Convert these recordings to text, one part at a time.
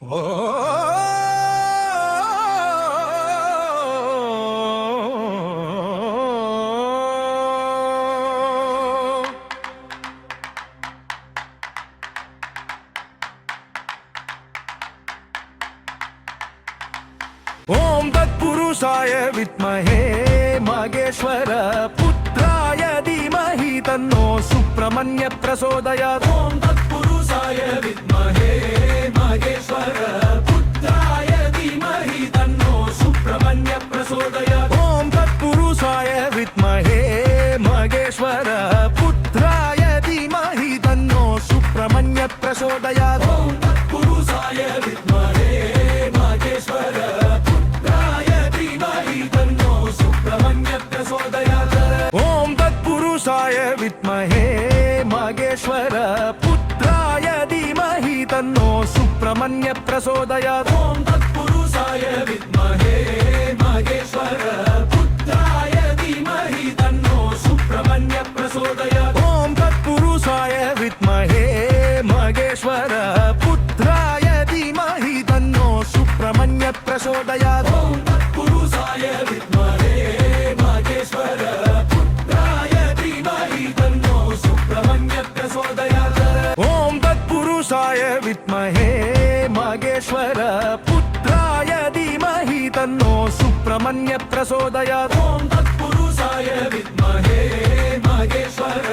ओम तत्पुरुषाय विद्महे महेश्वर पुत्राय धीमहि तन्नो सुब्रह्मण्य प्रचोदयात्। ओम तत्पुरुषाय विद्महे महेश्वर पुत्राय धीमहि तन्नो सुब्रह्मण्य प्रचोदयात्। ओम तत्पुरुषाय विद्महे महेश्वर पुत्राय धीमहि तन्नो सुब्रह्मण्य प्रचोदयात्। ओम तत्पुरुषाय विद्महे महेश्वर पुत्राय धीमहि तन्नो सुब्रह्मण्य प्रचोदयात्। ओम तत्पुरुषाय विद्महे महेश्वर पुत्राय धीमहि तन्नो सुब्रह्मण्य प्रचोदयात्। ओम तत्पुरुषाय विद्महे महेश्वर पुत्राय धीमहि तन्नो सुब्रह्मण्य प्रचोदयात्। ओम तत्पुरुषाय विद्महे महेश्वर पुत्राय धीमहि तन्नो सुब्रह्मण्य प्रचोदयात्। ओम तत्पुरुषाय विद्महे महेश्वर पुत्राय धीमहि तन्नो सुब्रह्मण्य प्रचोदयात्। ओम तत्पुरुषाय विद्महे महेश्वर पुत्राय धीमहि तन्नो सुब्रह्मण्य प्रचोदयात्। ओम तत्पुरुषाय विद्महे महेश्वर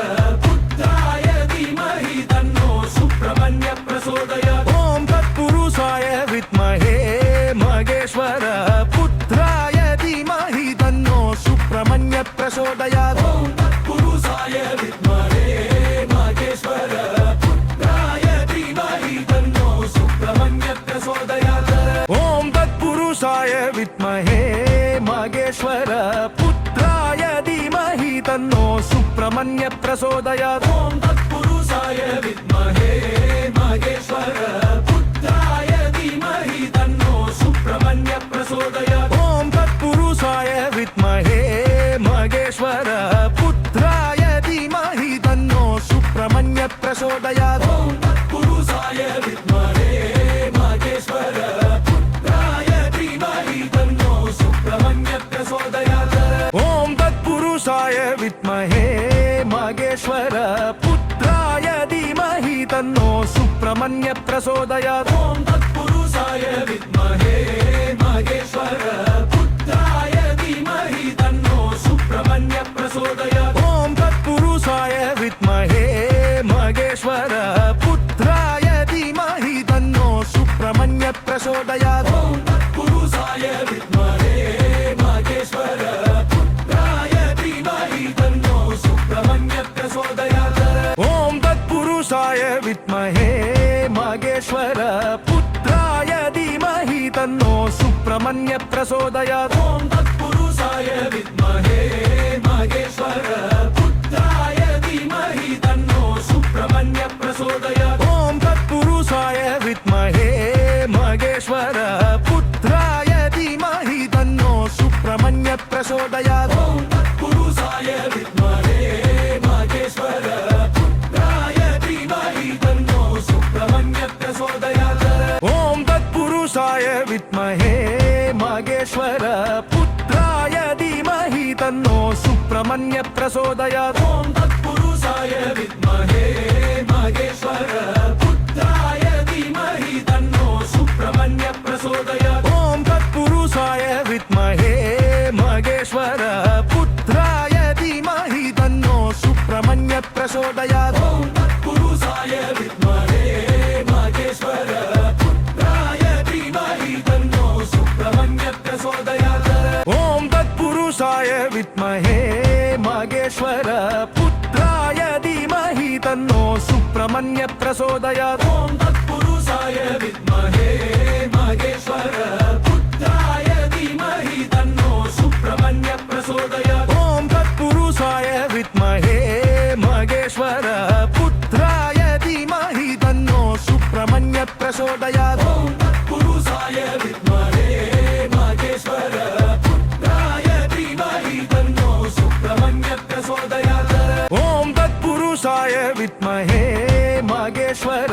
पुत्राय धीमहि तन्नो सुब्रह्मण्य प्रचोदयात्। ओम तत्पुरुषाय विद्महे महेश्वर पुत्राय धीमहि तन्नो सुब्रह्मण्य प्रचोदयात्। ओम तत्पुरुषाय विद्महे महेश्वर पुत्राय धीमहि तन्नो सुब्रह्मण्य प्रचोदयात्। ओम तत्पुरुषाय विद्महे महेश्वर पुत्राय धीमहि तन्नो सुब्रह्मण्य प्रचोदयात्। ओम तत्पुरुषाय विद्महे महेश्वर पुत्राय धीमहि तन्नो सुब्रह्मण्य प्रचोदयात्। ओम तत्पुरुषाय विद्महे महेश्वर पुत्राय धीमहि तन्नो सुब्रह्मण्य प्रचोदयात्। ओम तत्पुरुषाय विद्महे महेश्वर पुत्राय धीमहि तन्नो सुब्रह्मण्य प्रचोदयात्। ओम तत्पुरुषाय विद्महे महेश्वर पुत्राय धीमहि तन्नो सुब्रह्मण्य प्रचोदयात्। ओम तत्पुरुषाय विद्महे महेश्वर पुत्राय धीमहि तन्नो सुब्रह्मण्य प्रचोदयात्। ओम तत्पुरुषाय विद्महे महेश्वर पुत्राय धीमहि तन्नो सुब्रह्मण्य प्रचोदयात्। ओम तत्पुरुषाय विद्महे महेश्वर पुत्राय धीमहि तन्नो सुब्रह्मण्य प्रचोदयात्। ओम तत्पुरुषाय विद्महे महेश्वर पुत्राय धीमहि तन्नो सुब्रह्मण्य प्रचोदयात्। ओम तत्पुरुषाय विद्महे महेश्वर पुत्राय धीमहि तन्नो सुब्रह्मण्य प्रचोदयात्। ओम तत्पुरुषाय विद्महे महेश्वर पुत्राय धीमहि तन्नो सुब्रह्मण्य प्रचोदयात्। ओम तत्पुरुषाय विद्महे महेश्वर पुत्राय धीमहि तन्नो सुब्रह्मण्य प्रचोदयात्। ओम तत्पुरुषाय विद्महे महेश्वर पुत्राय धीमहि तन्नो सुब्रह्मण्य प्रचोदयात्। ओम तत्पुरुषाय विद्महे महेश्वर पुत्राय धीमहि तन्नो सुब्रह्मण्य प्रचोदयात्। ओम तत्पुरुषाय विद्महे महेश्वर पुत्राय धीमहि तन्नो सुब्रह्मण्य प्रचोदयात्। ओम तत्पुरुषाय विद्महे महेश्वर पुत्राय धीमहि तन्नो सुब्रह्मण्य प्रचोदयात्। ओम तत्पुरुषाय विद्महे महेश्वर पुत्राय धीमहि तन्नो सुब्रह्मण्य प्रचोदयात्। ओम तत्पुरुषाय विद्महे महेश्वर पुत्राय धीमहि तन्नो सुब्रह्मण्य प्रचोदयात्। ओम तत्पुरुषाय विद्महे महेश्वर पुत्राय धीमहि तन्नो सुब्रह्मण्य प्रचोदयात्। ओम तत्पुरुषाय विद्महे महेश्वर पुत्राय धीमहि तन्नो सुब्रह्मण्य प्रचोदयात्। ओम तत्पुरुषाय विद्महे महेश्वर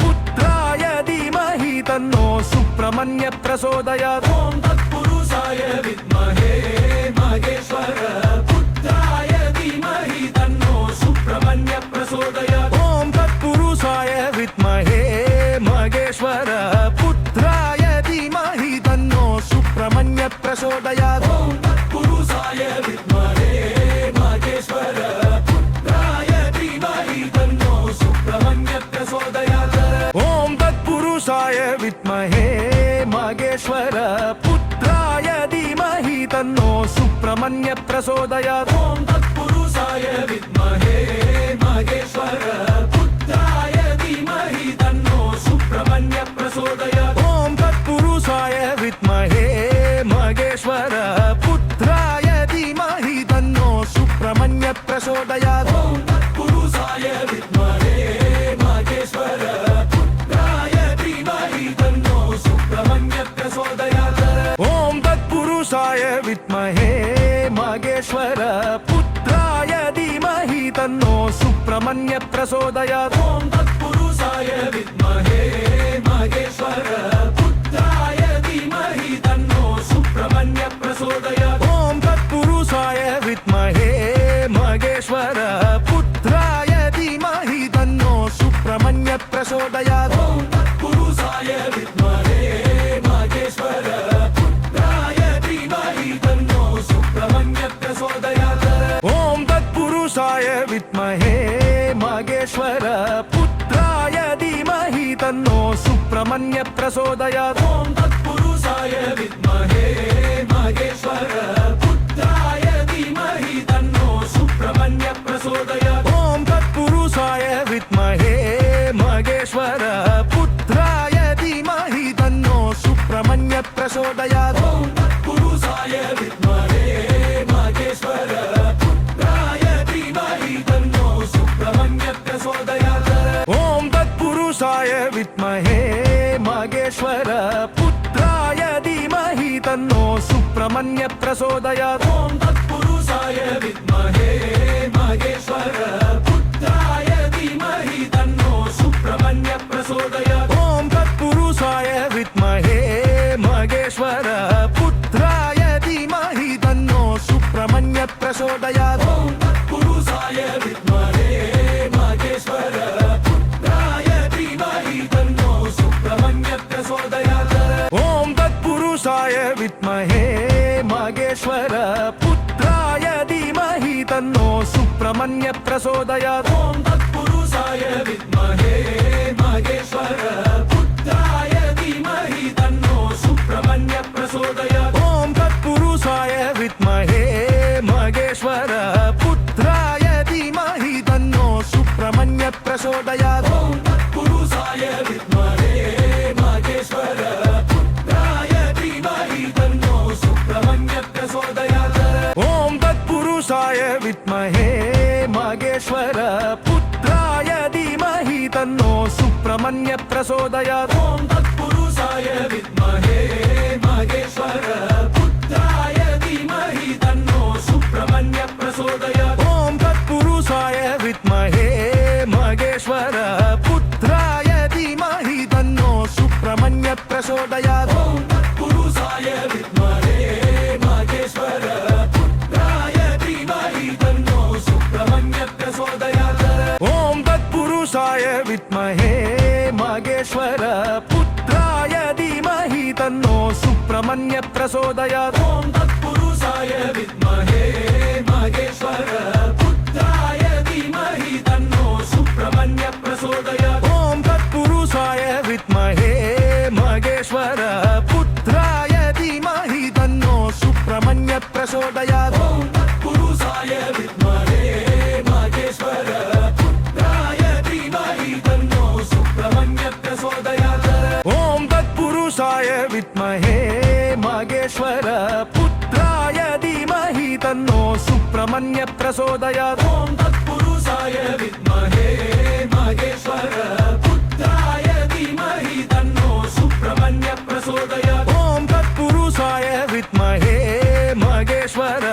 पुत्राय धीमहि तन्नो सुब्रह्मण्य प्रचोदयात् ॐ तत्पुरुषाय विद्महे महेश्वर पुत्राय धीमहि तन्नो सुब्रह्मण्य प्रचोदयात् ॐ तत्पुरुषाय विद्महे महेश्वर पुत्राय धीमहि तन्नो सुब्रह्मण्य प्रचोदयात् ॐ तत्पुरुषाय विद्महे महेश्वर पुत्राय धीमहि तन्नो सुब्रह्मण्य प्रचोदयात् ॐ तत्पुरुषाय विद्महे महेश्वर पुत्राय धीमहि तन्नो सुब्रह्मण्य प्रचोदयात् ॐ तत्पुरुषाय विद्महे महेश्वर पुत्राय धीमहि तन्नो सुब्रह्मण्य प्रचोदयात् ॐ तत्पुरुषाय विद्महे महेश्वर पुत्राय धीमहि तन्नो सुब्रह्मण्य प्रचोदयात् ॐ तत्पुरुषाय विद्महे महेश्वर पुत्राय धीमहि तन्नो सुब्रह्मण्य प्रचोदयात् ॐ तत्पुरुषाय विद्महे महेश्वर पुत्राय धीमहि तन्नो सुब्रह्मण्य प्रचोदयात् ॐ तत्पुरुषाय विद्महे महेश्वर पुत्राय धीमहि तन्नो सुब्रह्मण्य प्रचोदयात् ॐ तत्पुरुषाय विद्महे महेश्वर पुत्राय धीमहि तन्नो सुब्रह्मण्य प्रचोदयात् ॐ तत्पुरुषाय विद्महे महेश्वर पुत्राय धीमहि तन्नो सुब्रह्मण्य प्रचोदयात् ॐ तत्पुरुषाय विद्महे महेश्वर पुत्राय धीमहि तन्नो सुब्रह्मण्य प्रचोदयात् ॐ तत्पुरुषाय विद्महे महेश्वर पुत्राय धीमहि तन्नो सुब्रह्मण्य प्रचोदयात् ॐ तत्पुरुषाय विद्महे महेश्वर पुत्राय धीमहि तन्नो सुब्रह्मण्य प्रचोदयात् ॐ तत्पुरुषाय विद्महे महेश्वर पुत्राय धीमहि तन्नो सुब्रह्मण्य प्रचोदयात् ॐ तत्पुरुषाय विद्महे महेश्वर पुत्राय धीमहि तन्नो सुब्रह्मण्य प्रचोदयात् ॐ तत्पुरुषाय विद्महे महेश्वर पुत्राय धीमहि तन्नो सुब्रह्मण्य प्रचोदयात् ॐ तत्पुरुषाय विद्महे महेश्वर पुत्राय धीमहि तन्नो सुब्रह्मण्य प्रचोदयात् ॐ तत्पुरुषाय विद्महे महेश्वर पुत्राय धीमहि तन्नो सुब्रह्मण्य प्रचोदयात् ॐ तत्पुरुषाय विद्महे महेश्वर पुत्राय धीमहि तन्नो सुब्रह्मण्य प्रचोदयात् ॐ तत्पुरुषाय विद्महे महेश्वर पुत्राय धीमहि तन्नो सुब्रह्मण्य प्रचोदयात् ॐ तत्पुरुषाय विद्महे महेश्वर पुत्राय धीमहि तन्नो सुब्रह्मण्य प्रचोदयात् ॐ तत्पुरुषाय विद्महे महेश्वर पुत्राय धीमहि तन्नो सुब्रह्मण्य प्रचोदयात् ॐ तत्पुरुषाय विद्महे महेश्वर पुत्राय धीमहि तन्नो सुब्रह्मण्य प्रचोदयात् ॐ तत्पुरुषाय विद्महे महेश्वर पुत्राय धीमहि तन्नो सुब्रह्मण्य प्रचोदयात् ॐ तत्पुरुषाय विद्महे महेश्वर पुत्राय धीमहि तन्नो सुब्रह्मण्य प्रचोदयात् ॐ तत्पुरुषाय विद्महे महेश्वर पुत्राय धीमहि तन्नो सुब्रह्मण्य प्रचोदयात् ॐ तत्पुरुषाय विद्महे महेश्वर पुत्राय धीमहि तन्नो सुब्रह्मण्य प्रचोदयात् ॐ तत्पुरुषाय विद्महे महेश्वर पुत्राय धीमहि तन्नो सुब्रह्मण्य प्रचोदयात् ॐ तत्पुरुषाय विद्महे महेश्वर पुत्राय धीमहि तन्नो सुब्रह्मण्य प्रचोदयात् ॐ तत्पुरुषाय विद्महे महेश्वर पुत्राय धीमहि तन्नो सुब्रह्मण्य प्रचोदयात् ॐ तत्पुरुषाय विद्महे महेश्वर पुत्राय धीमहि तन्नो सुब्रह्मण्य प्रचोदयात् ॐ तत्पुरुषाय विद्महे महेश्वर पुत्राय धीमहि तन्नो सुब्रह्मण्य प्रचोदयात् ॐ तत्पुरुषाय विद्महे महेश्वर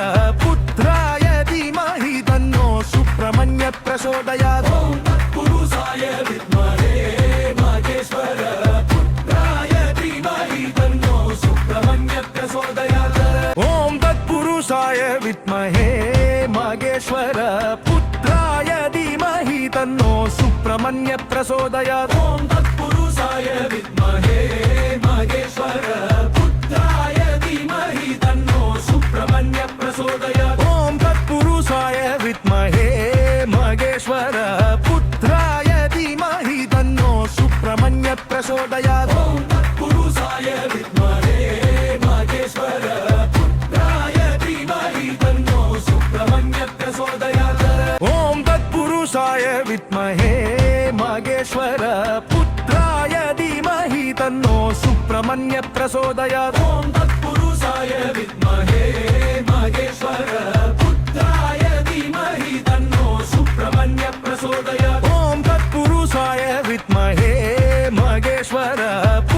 पुत्राय धीमहि तन्नो सुब्रह्मण्य प्रचोदयात् ॐ तत्पुरुषाय विद्महे महेश्वर पुत्राय प्रचोदयात् ॐ तत्पुरुषाय विद्महे महेश्वर पुत्राय धीमहि तन्नो सुब्रह्मण्य प्रचोदयात् ॐ तत्पुरुषाय विद्महे महेश्वर पुत्राय धीमहि तन्नो सुब्रह्मण्य प्रचोदयात् ॐ तत्पुरुषाय विद्महे महेश्वर पुत्राय धीमहि तन्नो सुब्रह्मण्य प्रचोदयात् ॐ तत्पुरुषाय विद्महे महेश्वर पुत्राय धीमहि तन्नो सुब्रह्मण्य प्रचोदयात् ॐ तत्पुरुषाय विद्महे महेश्वर पुत्राय धीमहि तन्नो सुब्रह्मण्य प्रचोदयात् ॐ तत्पुरुषाय विद्महे महेश्वर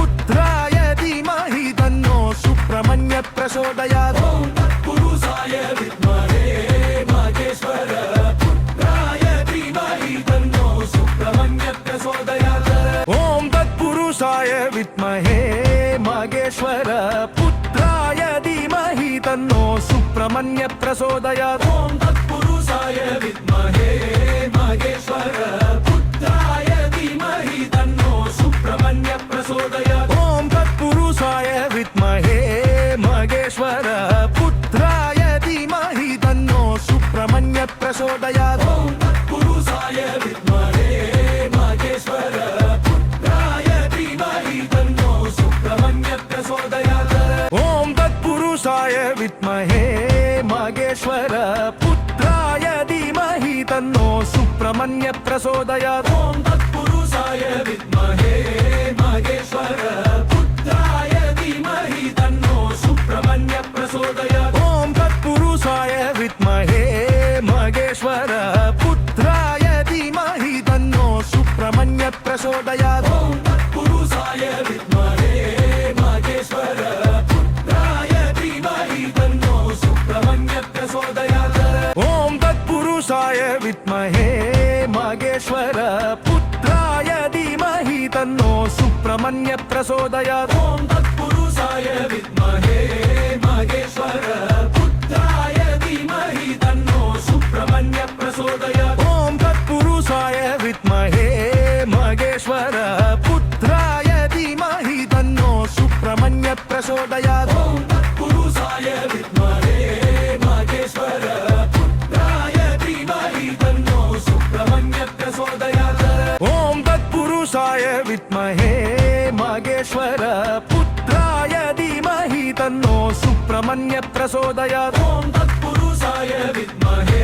पुत्राय धीमहि तन्नो सुब्रह्मण्य प्रचोदयात् ॐ तत्पुरुषाय विद्महे महेश्वर पुत्राय धीमहि तन्नो सुब्रह्मण्य प्रचोदयात् ॐ तत्पुरुषाय विद्महे महेश्वर पुत्राय धीमहि तन्नो सुब्रह्मण्य प्रचोदयात् ॐ तत्पुरुषाय विद्महे महेश्वर पुत्राय धीमहि तन्नो सुब्रह्मण्य प्रचोदयात् ॐ तत्पुरुषाय विद्महे महेश्वर पुत्राय धीमहि तन्नो सुब्रह्मण्य प्रचोदयात् ॐ तत्पुरुषाय विद्महे महेश्वर पुत्राय धीमहि तन्नो सुब्रह्मण्य प्रचोदयात् ॐ तत्पुरुषाय विद्महे महेश्वर पुत्राय धीमहि तन्नो सुब्रह्मण्य प्रचोदयात् ॐ तत्पुरुषाय विद्महे महेश्वर पुत्राय धीमहि तन्नो सुब्रह्मण्य प्रचोदयात् ॐ तत्पुरुषाय विद्महे महेश्वर पुत्राय धीमहि तन्नो सुब्रह्मण्य प्रचोदयात् ॐ तत्पुरुषाय विद्महे महेश्वर पुत्राय धीमहि तन्नो सुब्रह्मण्य प्रचोदयात् ॐ तत्पुरुषाय विद्महे महेश्वर पुत्राय धीमहि तन्नो सुब्रह्मण्य प्रचोदयात् ॐ तत्पुरुषाय विद्महे महेश्वर पुत्राय धीमहि तन्नो सुब्रह्मण्य प्रचोदयात् ॐ तत्पुरुषाय विद्महे महेश्वर पुत्राय धीमहि तन्नो सुब्रह्मण्य प्रचोदयात् ॐ तत्पुरुषाय विद्महे महेश्वर पुत्राय धीमहि तन्नो सुब्रह्मण्य प्रचोदयात् ॐ तत्पुरुषाय विद्महे महेश्वर पुत्राय धीमहि तन्नो सुब्रह्मण्य प्रचोदयात् ॐ तत्पुरुषाय विद्महे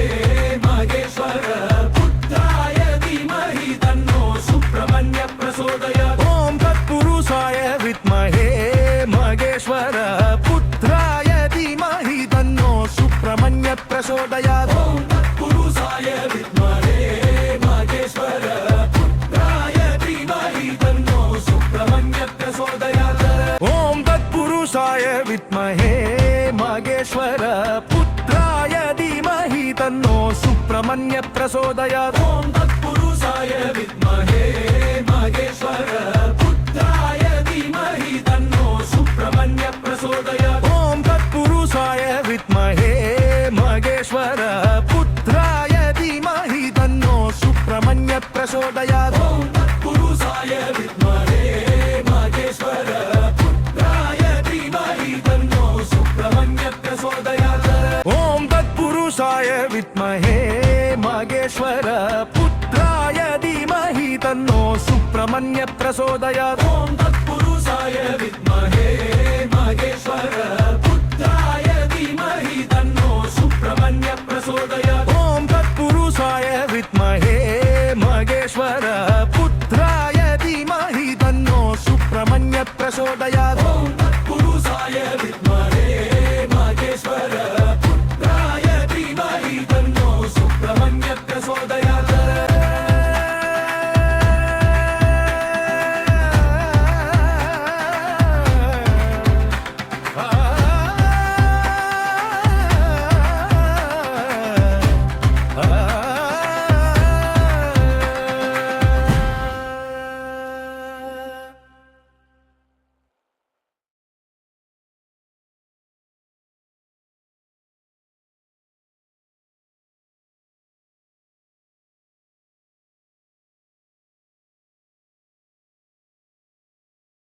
महेश्वर पुत्राय धीमहि तन्नो सुब्रह्मण्य प्रचोदयात् ॐ तत्पुरुषाय विद्महे महेश्वर पुत्राय धीमहि तन्नो सुब्रह्मण्य प्रचोदयात् ॐ तत्पुरुषाय विद्महे महेश्वर पुत्राय धीमहि तन्नो सुब्रह्मण्य प्रचोदयात् ॐ तत्पुरुषाय विद्महे महेश्वर पुत्राय धीमहि तन्नो सुब्रह्मण्य प्रचोदयात् ॐ तत्पुरुषाय विद्महे महेश्वर पुत्राय धीमहि तन्नो सुब्रह्मण्य प्रचोदयात् ॐ तत्पुरुषाय विद्महे महेश्वर पुत्राय धीमहि तन्नो सुब्रह्मण्य प्रचोदयात् ॐ तत्पुरुषाय विद्महे महेश्वर पुत्राय धीमहि तन्नो सुब्रह्मण्य प्रचोदयात् ॐ तत्पुरुषाय विद्महे महेश्वर पुत्राय धीमहि तन्नो सुब्रह्मण्य प्रचोदयात् ॐ तत्पुरुषाय विद्महे महेश्वर पुत्राय धीमहि तन्नो सुब्रह्मण्य प्रचोदयात् ॐ तत्पुरुषाय विद्महे महेश्वर पुत्राय धीमहि तन्नो सुब्रह्मण्य प्रचोदयात् ॐ तत्पुरुषाय विद्महे